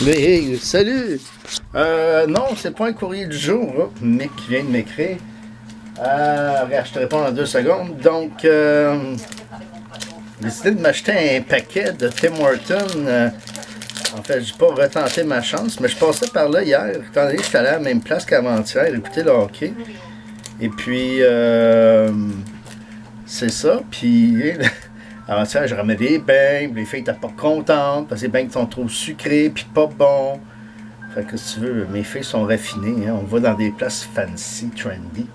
Mais hey, salut! Non, c'est pas un courrier du jour, là. Nick qui vient de m'écrire. Regarde, je te réponds en 2 secondes. Donc, j'ai décidé de m'acheter un paquet de Tim Hortons. En fait, j'ai pas retenté ma chance, mais je passais par là hier. Étant donné que j'étais allé à la même place qu'avant-hier, écouter le hockey. Et puis, c'est ça. Puis, avant-hier, je ramais des beignes. Les filles étaient pas contentes parce que les beignes sont trop sucrés puis pas bons. Fait que si tu veux, mes filles sont raffinées. Hein. On va dans des places fancy, trendy.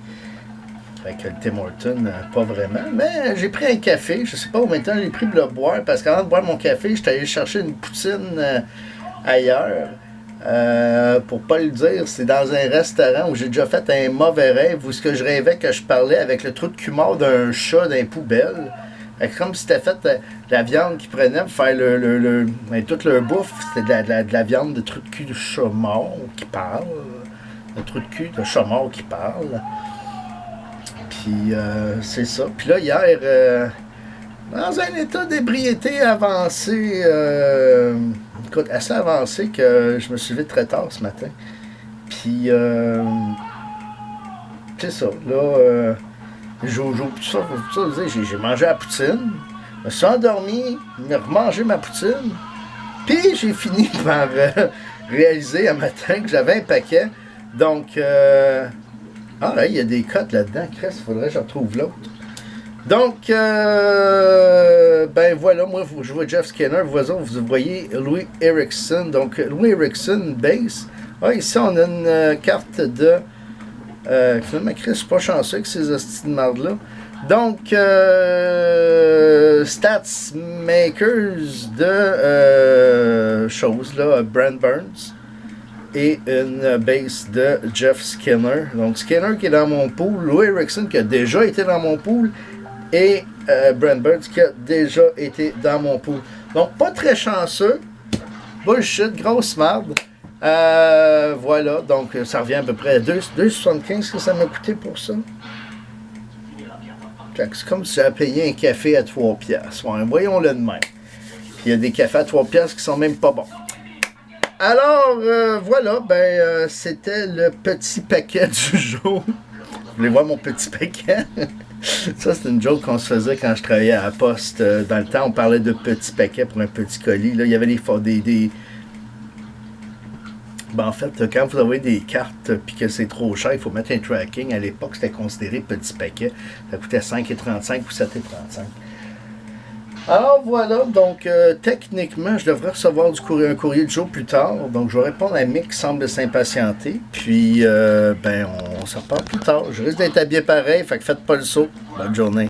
Fait que le Tim Hortons, pas vraiment. Mais j'ai pris un café. Je sais pas combien de temps j'ai pris de le boire. Parce qu'avant de boire mon café, j'étais allé chercher une poutine ailleurs. Pour pas le dire, c'est dans un restaurant où j'ai déjà fait un mauvais rêve où ce que je rêvais que je parlais avec le trou de cul mort d'un chat dans les poubelles. Comme si c'était fait la viande qu'ils prenaient pour faire toute leur bouffe, c'était de la viande de trou de cul de chat mort qui parle. Le trou de cul de chat mort qui parle. Puis c'est ça. Puis là, hier, dans un état d'ébriété avancé, écoute, assez avancé que je me suis levé très tard ce matin. Puis c'est ça. Là, j'ai mangé la poutine, je me suis endormi, j'ai remangé ma poutine, puis j'ai fini par réaliser un matin que j'avais un paquet. Donc, il y a des cotes là-dedans, Chris, il faudrait que je retrouve l'autre. Donc, ben voilà, moi je vois Jeff Skinner, vous voyez Louis Erickson, donc Louis Erickson base. Ici on a une carte de... finalement, Chris, je suis pas chanceux avec ces hosties de marde-là. Donc, Stats Makers de choses, là, Brent Burns. Et une base de Jeff Skinner. Donc, Skinner qui est dans mon pool, Louis Erickson qui a déjà été dans mon pool, et Brent Burns qui a déjà été dans mon pool. Donc, pas très chanceux. Bullshit, grosse marde. Voilà, donc ça revient à peu près à 2,75 que ça m'a coûté pour ça. C'est comme si j'avais payé un café à 3 piastres. Ouais, voyons-le de même. Puis il y a des cafés à 3 piastres qui sont même pas bons. Alors, voilà, c'était le petit paquet du jour. Vous voulez voir mon petit paquet? Ça, c'est une joke qu'on se faisait quand je travaillais à la poste. Dans le temps, on parlait de petits paquets pour un petit colis. Là, il y avait des en fait, quand vous avez des cartes et que c'est trop cher, il faut mettre un tracking. À l'époque, c'était considéré petit paquet. Ça coûtait 5,35 ou 7,35. Alors voilà, donc techniquement, je devrais recevoir un courrier du jour plus tard. Donc je vais répondre à Mick qui semble s'impatienter. Puis, on s'en reparle plus tard. Je risque d'être habillé pareil, fait que faites pas le saut. Bonne journée.